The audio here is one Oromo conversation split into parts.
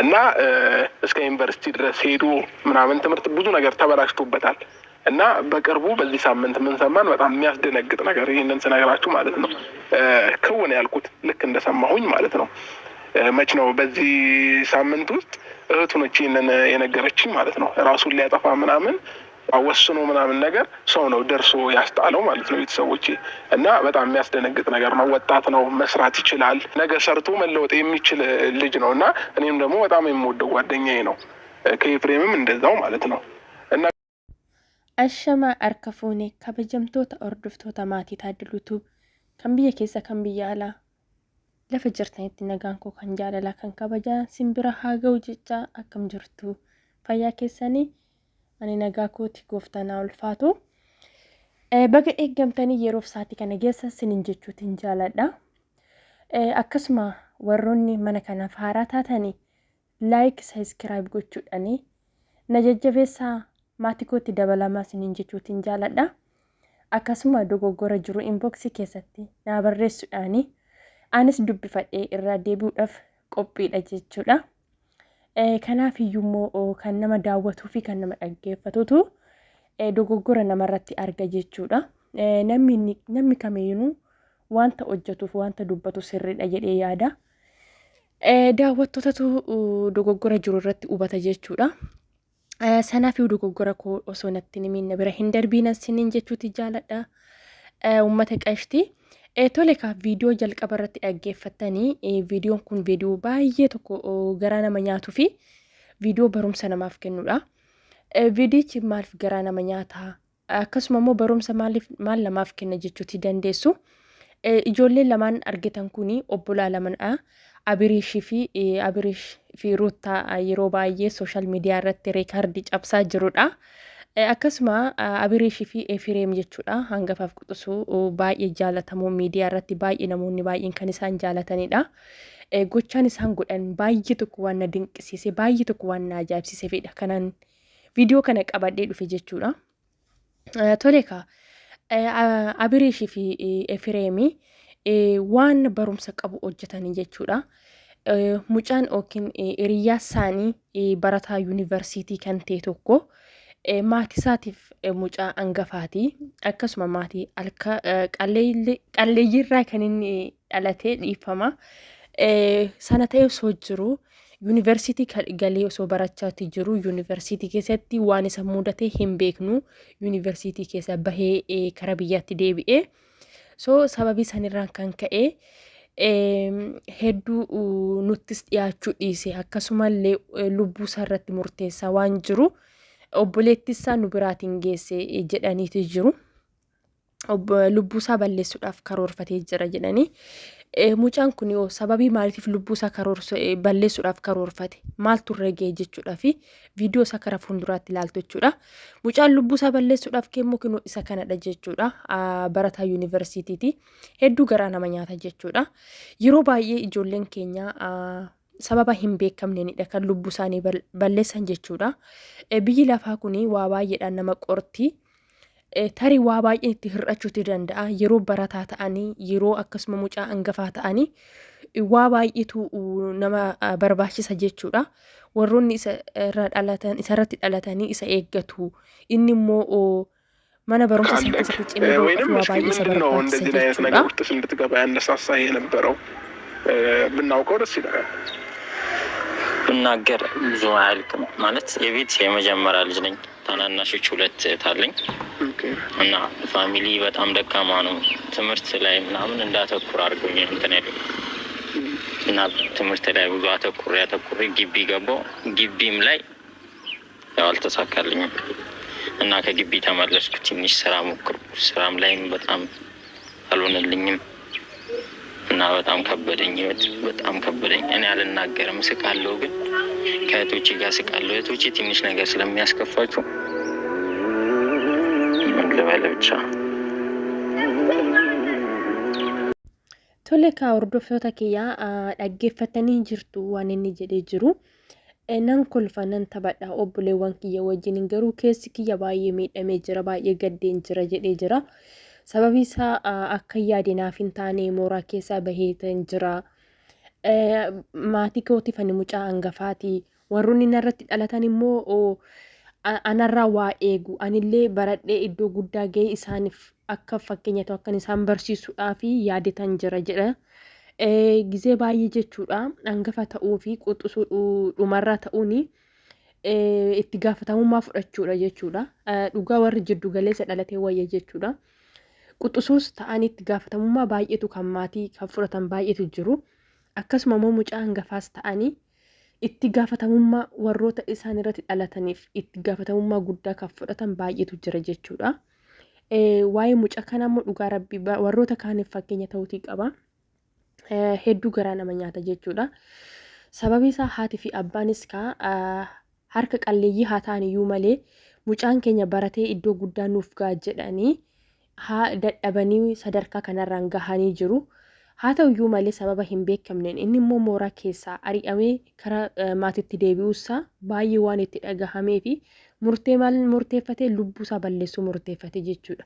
እና እስከ ዩኒቨርሲቲ ድረስ ሄዱ ምናምን ትምህርት ብዙ ነገር ተበላሽቶበታል። እና በቅርቡ በዚህ ሳምንት ምን ሰማን? በጣም የሚያስደነግጥ ነገር ይሄንን ስነግራችሁ ማለት ነው ክውን ያልኩት ልክ እንደሰማሁኝ ማለት ነው። መች ነው በዚህ ሳምንት ውስጥ እህቱ ነች ይሄንን የነገረችኝ ማለት ነው። ራሱን ሊያጠፋ ምናምን ወስኖ ምናምን ነገር ሰው ነው ደርሶ ያስጣለው ማለት ነው ቤተሰቦቼ። እና በጣም የሚያስደነግጥ ነገር ነው። ወጣት ነው፣ መስራት ይችላል፣ ነገ ሰርቶ መለወጥ የሚችል ልጅ ነው። እና እኔም ደግሞ በጣም የምወደው ጓደኛዬ ነው። ከኤፍሬምም እንደዛው ማለት ነው። እና Ashama harka fuunee kabajamtoota hordoftoota maatii Taaddaluu kan biyya keessa kan biyya alaa lafa jirtanitti nagaan koo kan jaalalaa kan kabajaa simbira haa ga'u jechaa akkam jirtu fayyaa keessanii ani nagaa kooti gooftaan haa ulfaatu. Baga eeggamtanii yeroof sa'aatii kana geessa sinin jechuutiin jaaladha. Akkasuma warroonni mana kanaaf haaraa taatanii laayik sabiskiraayib gochuudhaanii na jajjabeessaa maatii kootti dabalamaa sinin jechuutiin jaaladha. Akkasuma dogoggora jiru inboxii keessatti naa barreessuudhaanii anis dubbifadhee irraa deebi'uudhaaf qophiidha jechuudha. Kanaaf iyyuu kan nama daawwatuu fi kan nama dhaggeeffatutu dogoggora namarratti arga jechuudha. Namni kamiyyuu wanta hojjetuuf wanta dubbatu sirriidha jedhee yaada. Daawwattootatu dogoggora jiru irratti hubata jechuudha. Sanaaf dogoggora koo osoo natti himin bira hin darbiin sinin jechuuti jaaladha. Uummata qashtii tole ka viidiyoo jalqaba irratti dhaggeeffattanii viidiyoon kun viidiyoo baay'ee tokko garaa nama nyaatuu fi viidiyoo barumsa namaaf kennudha. Viidiyichi maaliif garaa nama nyaataa akkasuma immoo barumsa maal namaaf kenna jechuuti dandeessu. Ijoolleen lamaan argitan kuni obbolaa lamanidha. Abiriish fi Ruutaa yeroo baay'ee sooshaal miidiyaa irratti reekaardii cabsaa jirudha. Akkasuma Abiriish fi Efreem jechuudha. Hangafaaf quxisuu baay'ee jaalatamu miidiyaa irratti baay'ee namoonni baay'een kan isaan jaalatanidha. Gochaan isaan godhan baay'ee tokko waan na dinqisiise baay'ee tokko waan na ajaa'ibsiiseefidha. Kanaan viidiyoo kana qabadhee dhufe jechuudha. Tole ka Abiriish fi Efreemii waan barumsa qabu hojjetanii jechuudha. Mucaan yookiin hiriyaa isaanii barataa yuunivarsiitii kan ta'e tokko maatii isaatiif mucaa hangafaati. Akkasuma maatii qalleeyyiirraa kan inni dhalatee dhiifama. Sana ta'ee osoo jiru yuunivarsiitii galee osoo barachaati jiru yuunivarsiitii keessatti waan isa mudatee hin beeknu yuunivarsiitii keessa bahee kara biyyaatti deebi'ee. So sababii sanirraan kan ka'e hedduu nuttis dhiyaachuu dhiise akkasumallee lubbuu isaa irratti murteessaa waan jiru obboleettii isaa nu biraatiin geesse jedhaniiti jiru. Lubbuu isaa balleessuudhaaf karoorfatee jira jedhanii. Mucaan kun yoo sababii maaliif lubbuu isaa balleessuudhaaf karoorfate maaltu irra ga'e jechuudha fi viidiyoo isaa karaa fuulduraatti ilaaltu jechuudha. Mucaan lubbuu isaa balleessuudhaaf keemmoo kinoo isa kanadha jechuudha. Barataa yuunivarsiitiiti. Hedduu garaa nama nyaata jechuudha. Yeroo baay'ee ijoolleen keenya sababa hin beekamneenidha kan lubbuu isaanii balleessan jechuudha. Biyyi lafaa kun waa baay'eedhaan nama qorti. Tarii waa baay'ee itti hir'achuuti danda'a. Yeroo barataa ta'anii yeroo akkasuma mucaa hangafaa ta'anii waa baay'eetu nama barbaachisa jechuudha. Warroonni isarratti dhalatanii isa eeggatu. Inni immoo mana barumsa isaa keessatti cimee waa baay'ee isa barbaachisa jechuudha. ውስጥ እንድትገባ ያነሳሳ የነበረው ብናውቀው ደስ ይላል። ብናገር ብዙ አያልቅም ማለት የቤት የመጀመሪያ ልጅ ነኝ። ታናናሾች ሁለት አለኝ እና ፋሚሊ በጣም ደካማ ነው። ትምህርት ላይ ምናምን እንዳተኩር አድርጎኝ እንትን አይደል እና ትምህርት ላይ ብዙ አተኩሬ ግቢ ገባሁ። ግቢም ላይ ያው አልተሳካልኝም እና ከግቢ ተመለስኩ። ትንሽ ስራ ሞክርኩ። ስራም ላይም በጣም አልሆነልኝም እና በጣም ከበደኝ። በጣም ከበደኝ። እኔ አልናገርም፣ ስቃለሁ። ግን ከእህቶቼ ጋር ስቃለሁ። እህቶቼ ትንሽ ነገር ስለሚያስከፋቸው ለባለ ብቻ Tole ka hordoftoota kiyyaa dhaggeeffatanii jirtu waan inni jedhee jiru. Nan kolfa nan taphadha obboleewwan kiyya wajjin garuu keessi kiyya baay'ee miidhamee jira, baay'ee gaddeen jira jedhee jira. Sababii isaa akka yaade naaf hin taane mooraa keessaa bahee jira. maatii kootiif ani mucaa hangafaati. Warroonni narratti dhalatan immoo anarraa waa eegu. Anillee baradhee iddoo guddaa ga'ee isaaniif akka fakkeenya ta'u akkan isaan barsiisuudhaaf yaadatan jira jedha. Gizee baay'ee jechuudha. Hangafa ta'uu fi quxisuu dhumarraa ta'uun itti gaafatamummaa fudhachuudha jechuudha. Dhugaa warri jiddu galeessa dhalatee wayya jechuudha. Quxisuus ta'anii itti gaafatamummaa baay'eetu kan maatii kan fudhatan baay'eetu jiru. Akkasuma immoo mucaa hangafaas ta'anii itti gaafatamummaa warroota isaan irratti dhalataniif itti gaafatamummaa guddaa kan fudhatan baay'eetu jira jechuudha. Waa'ee mucaa kanaa immoo dhugaa rabbii warroota kaaniif fakkeenya ta'uutii qaba. Hedduu garaa nama nyaata jechuudha. Sababi isaa haati fi abbaanis harka qalleeyyii haa ta'an iyyuu malee mucaan keenya baratee iddoo guddaa nuuf ga'a jedhanii dadhabanii sadarkaa kanarraan gahanii jiru. Haa ta'u iyyuu malee sababa hin beekamneen inni immoo mooraa keessaa ari'amee karaa maatiitti deebi'uusaa baay'ee waan itti dhagahamee fi murteeffatee lubbuusaa balleessuu murteeffate jechuudha.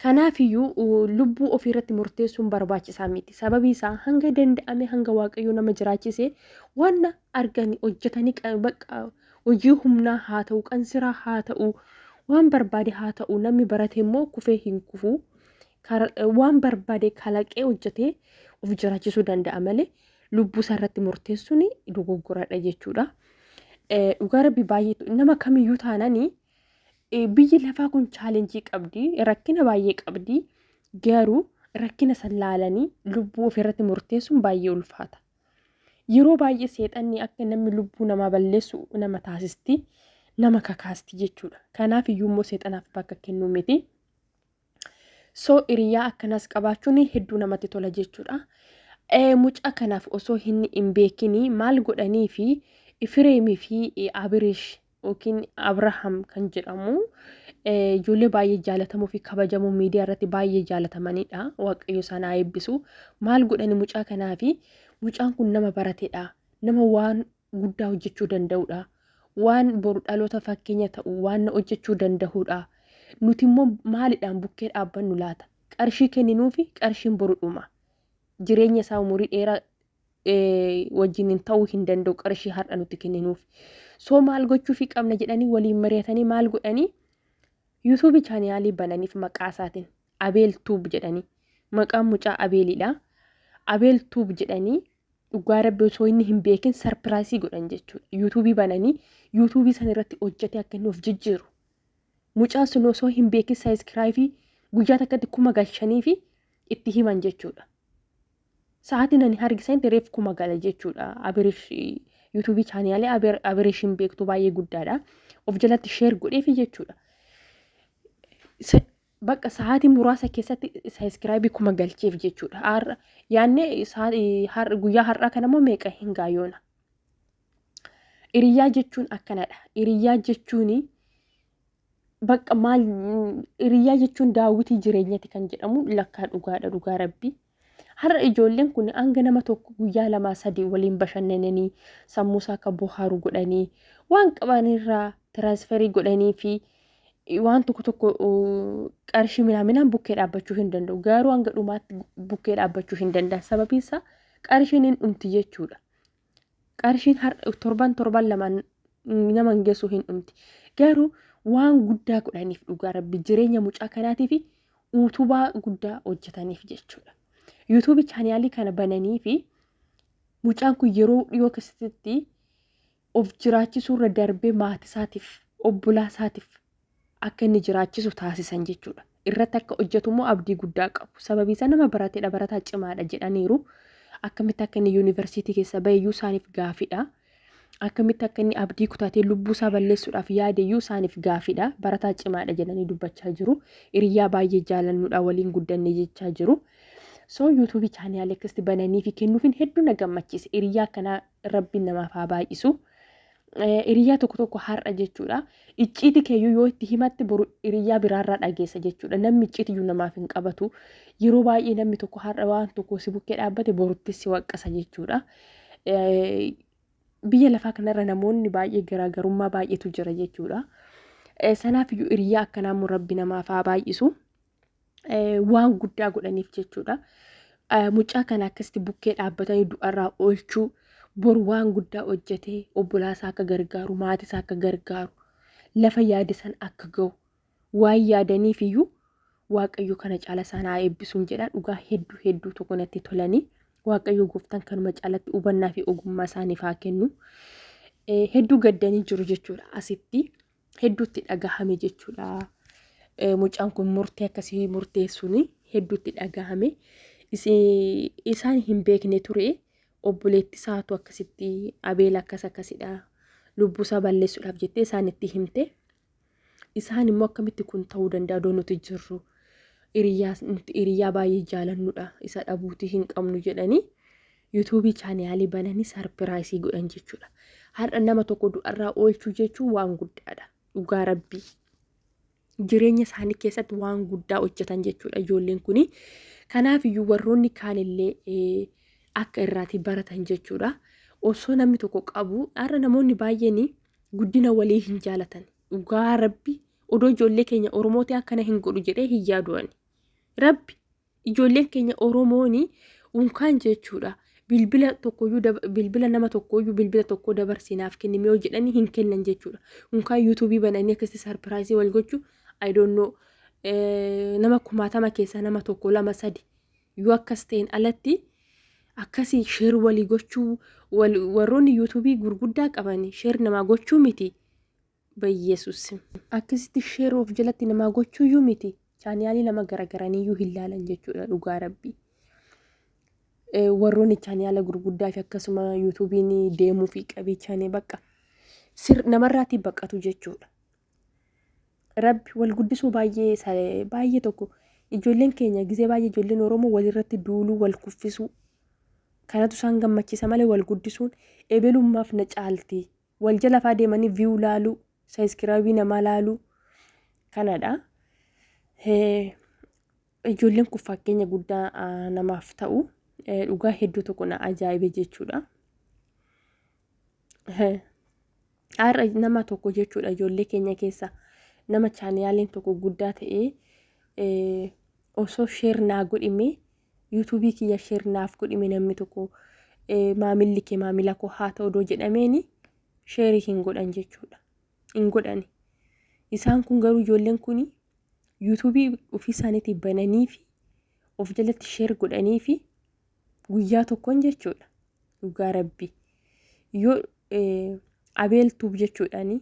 Kanaafiyyuu lubbuu ofiirratti murteessuun barbaachisaa miti. Sababii isaa hanga danda'ame hanga waaqayyoo nama jiraachise waan arganii hojjetanii hojii humnaa haa ta'u qansiraa haa ta'u waan barbaade haa ta'u namni barate immoo kufee hin kufu. Waan barbaade kalaqee hojjetee of jiraachisuu danda'a malee lubbuu isaa irratti murteessuun dogoggoradha jechuudha. Dhugaa rabbii baay'eetu nama kamiyyuu taananii biyyi lafaa kun chaalenjii qabdi, rakkina baay'ee qabdi. Garuu rakkina san laalanii lubbuu ofirratti murteessuun baay'ee ulfaata. Yeroo baay'ee seexanni akka namni lubbuu namaa balleessu nama taasisti, nama kakaasti jechuudha. Kanaaf iyyuu immoo seexanaaf bakka kennuu miti. Hiriyaa akkanas qabaachuun hedduu namatti tola jechuudha. Mucaa kanaaf osoo hin beekini maal godhanii fi Ifireemii fi Abirish yookiin Abrahaam kan jedhamu ijoollee baay'ee jaalatamuu fi kabajamuu miidiyaa irratti baay'ee jaalatamanidha. Waaqayyo isaan haa eebbisu. Maal godhani mucaa kanaa fi mucaan kun nama barateedha. Nama waan guddaa hojjechuu danda'udha. Waan boru dhaloota fakkeenya ta'u waan hojjechuu danda'udha. Nuti immoo maalidhaan bukkee dhaabbannu laata? Qarshii kenninuu fi qarshiin boru dhuma. Jireenya isaa umurii dheeraa wajjin ta'uu hin danda'u qarshii har'a nuti kenninuuf. Maal gochuufi qabna jedhanii waliin mari'atanii maal godhanii yuutuubii chaanaalii bananiif maqaa isaatiin Abeel Tuub jedhanii maqaan mucaa Abeelidha. Abeel Tuub jedhanii dhugaa rabbi osoo inni hin beekin sarpiraayisii godhan jechuudha. Yuutuubii bananii yuutuubii san irratti hojjetee akka inni of jijjiiru. Mucaan sun osoo hin beekin saayiskraayifii guyyaa takkatti 1,000 galchanii fi itti himan jechuudha. Sa'aatiin ani hargisan reef 1,000 gala jechuudha. Abirish yuutuubii chaanaalii Abirishin beektu baay'ee guddaadha. Of jalatti sheer godheefi jechuudha. Bakka sa'aatii muraasa keessatti saayiskraayibii 1,000 galcheef jechuudha. Yaanne guyyaa har'aa kanammoo meeqa hin gaayyoona. Hiriyaa jechuun akkanadha. Hiriyaa jechuun bakka maal hiriyaa jechuun daawwitii jireenyati kan jedhamu lakkaa dhugaadha dhugaa rabbii. Har'a ijoolleen kun hanga nama tokko guyyaa 2-3 waliin bashannananii sammuusaa akka bohaaru godhanii waan qabanirraa tiraansferii godhanii fi waan tokko qarshii minaaminaan bukkee dhaabbachuu hin danda'u. Garuu hanga dhumaatti bukkee dhaabbachuu hin danda'an. Sababiin isaa qarshiin hin dhumti jechuudha. Qarshiin har'a torban lamaan nama hin geessu hin dhumti. Garuu waan guddaa godhaniif dhugaa rabbi jireenya mucaa kanaatii fi utubaa guddaa hojjetaniif jechuudha. Yuutuubii chaanaalii kana bananii fi mucaan kun yeroo dhiyoo keessatti of jiraachisuu irra darbee maatisaatiif obbolaasaatiif akka inni jiraachisu taasisan jechuudha. Irratti akka hojjetu immoo abdii guddaa qabu. Sababii isaa nama barateedha barataa cimaadha jedhaniiru. Akkamitti akka inni yuunivarsiitii keessa baheyyuu isaaniif gaafidha. Akkamitti akka inni abdii kutatee lubbuu isaa balleessuudhaaf yaadeyyuu isaaniif gaafidha. Barataa cimaadha jedhanii dubbachaa jiru. Hiriyaa baay'ee jaalannuudha waliin guddanne jechaa jiru. Yuutuubii chaanaalii akkasitti bananii fi kennuufiin hedduu na gammachiise. Hiriyaa akkanaa rabbiin namaaf haa baay'isu. Hiriyaa tokko har'a jechuudha. Icciiti keeyyuu yoo itti himatte boru hiriyaa biraarraa dhageessa jechuudha. Namni icciitiyyuu namaaf hin qabatu. Yeroo baay'ee namni tokko har'a waan tokko si bukkee dhaabbate borutti si waqqasa jechuudha. Biyya lafaa kanarra namoonni baay'ee garaagarummaa baay'eetu jira jechuudha. Sanaafiyyuu hiriyaa akkanaa immoo rabbi namaaf haa baay'isu. Waan guddaa godhaniif jechuudha. mucaa kana akkasitti bukkee dhaabbatanii du'arraa oolchuu bor waan guddaa hojjetee obbolaasaa akka gargaaru maatisaa akka gargaaru lafa yaade san akka ga'u waan yaadaniif iyyuu waaqayyo kana caala sanaa eebbisuun jedha. Dhugaa hedduu tokko natti tolanii waaqayyo gooftaan kanuma caalatti hubannaa fi ogummaa isaaniif haa kennu. Hedduu gaddanii jiru jechuudha. Asitti hedduutti dhagahame jechuudha. Mucaan kun murtee akkasii murteessuun hedduutti dhagahame. Isaan hin beekne ture obboleetti isaatu akkasitti Abeel akkasidha lubbuusaa balleessuudhaaf jettee isaanitti himte. Isaan immoo akkamitti kun ta'uu danda'a doo nuti jirru hiriyaa baay'ee jaalannudha isa dhabuutii hin qabnu jedhanii yuutuubii chaanaalii bananii sarpiraayisii godhan jechuudha. Har'a nama tokko du'arraa oolchuu jechuun waan guddaadha. Dhugaa rabbii jireenya isaanii keessatti waan guddaa hojjetan jechuudha ijoolleen kuni. Kanaaf iyyuu warroonni kaanillee akka irraati baratan jechuudha. Osoo namni tokko qabu har'a namoonni baay'een guddina walii hin jaalatan. Dhugaa rabbi odoo ijoollee keenya Oromooti akkana hin godhu jedhee hin yaadu'ani. Rabbi ijoolleen keenya Oromooni unkaan jechuudha. Bilbila nama tokkoyyuu bilbila tokko dabarsinaaf kennime yoo jedhanii hin kennan jechuudha. Unkaan yuutuubii bananii akkasitti sarpiraayisii wal gochuu I don't know nama 10,000 keessaa nama tokko 2 3 yoo akkas ta'een alatti akkasii sheer walii gochuu warroonni yuutuubii gurguddaa qaban sheer namaa gochuu miti. Bayyesus akkasitti sheer of jalatti namaa gochuu iyyuu miti. Chaanaalii nama garagaraniyyuu hin laalan jechuudha dhugaa rabbii. Warroonni chaanaala gurguddaa fi akkasuma yuutuubiin deemuu fi qabichaanii bakka namarraatti baqatu jechuudha. Rabbi wal guddisuu baay'ee tokko ijoolleen keenya gizee baay'ee ijoolleen Oromoo walirratti duuluu wal kuffisuu kanatu isaan gammachiisa malee wal guddisuun eebelummaaf na caalti wal jala faa deemanii view laaluu sabiskiraayibii namaa laaluu kanadha. Ijoolleen kun fakkeenya guddaa namaaf ta'u dhugaa hedduu tokko na ajaa'ibe jechuudha. Har'a nama tokko jechuudha ijoollee keenya keessa nama chaanaaliin tokko guddaa ta'ee osoo sheer naa godhime yuutuubii kiyya sheer naaf godhime namni tokko maamilli kee maamila koo haa ta'u odoo jedhameeni sheerii hin godhan jechuudha. Hin godhani. Isaan kun garuu ijoolleen kun yuutuubii ofii isaaniitii bananii fi of jalatti sheer godhanii fi guyyaa tokkoon jechuudha. Dhugaa rabbii yoo Abeel tuub jechuudhaani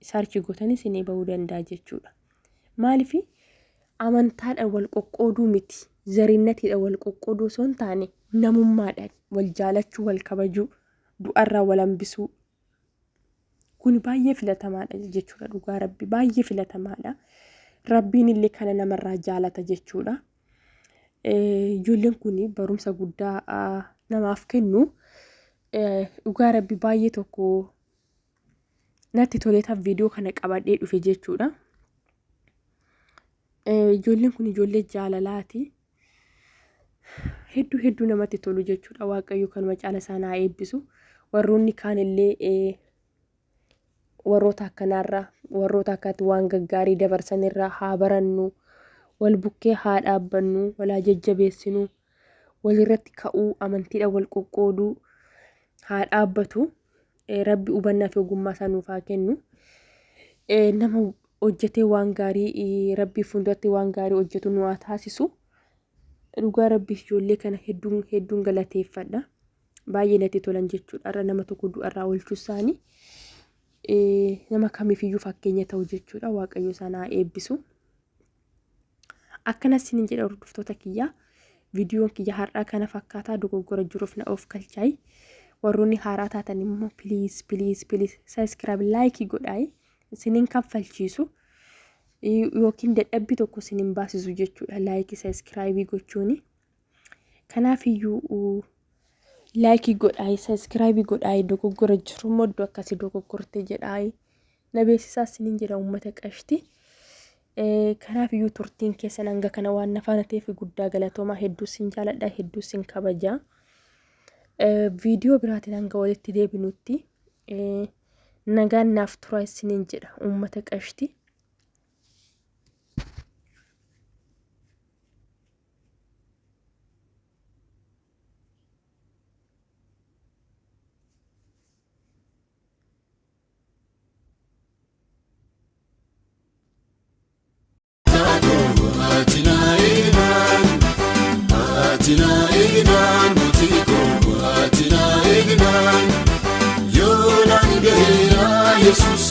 saarchi gootanii isinii bahuu danda'a jechuudha. Maaliif amantaadhaan wal qoqqooduu miti zarinnatiidhaan wal qoqqooduu osoo hin taane namummaadhaan wal jaalachuu wal kabajuu du'arraa wal hambisuu kun baay'ee filatamaadha jechuudha. Dhugaa rabbii baay'ee filatamaadha. Rabbiin illee kana namarraa jaalata jechuudha. Ijoolleen kun barumsa guddaa namaaf kennu. Dhugaa rabbii baay'ee tokko natti toleetaaf viidiyoo kana qabadhee dhufe jechuudha. Ijoolleen kun ijoollee jaalalaati. Hedduu namatti tolu jechuudha. Waaqayyo kanuma caala isaanii eebbisu. Warroonni kaanillee warroota akkanaarraa warroota akkatti waan gaggaarii dabarsanirraa haa barannu wal bukkee haa dhaabbannu walaa jajjabeessinu walirratti ka'uu amantiidhaan wal qoqqooduu haa dhaabbatu. Rabbi hubannaa fi ogummaa isaa nuuf haa kennu. Nama hojjetee waan gaarii rabbii fuulduratti waan gaarii hojjetu nu haa taasisu. Dhugaa rabbii ijoollee kana hedduun galateeffadha. Baay'ee natti tolan jechuudha. Har'a nama tokko du'arraa oolchuu isaanii nama kamiifiyyuu fakkeenya ta'u jechuudha. Waaqayyo isaan haa eebbisu. Akkanas isin jedha hordoftoota kiyyaa viidiyoon kiyya har'aa kana fakkaataa dogoggora jiruuf na of galchaayi. Warroonni haaraa taatan immoo please subscribe like godhaa. Isiniin kaffalchiisu yookiin dadhabbii tokko isiniin baasisu jechuudha. Like subscribe gochuuni. Kanaaf iyyuu like godhaa subscribe godhaa dogoggora jiru moddo akkasii dogoggorte jedhaa. Na beeksisaa isiniin jedha uummata qashti. Kanaaf iyyuu turtiin keessan hanga kana waan nafaana ta'eef guddaa galatoomaa hedduu sin jaaladha hedduu sin kabajaa. Viidiyoo biraatiin hanga walitti deebinutti nagaan naaf turaa isiniin jedha uummata qashti. ኢየሱስ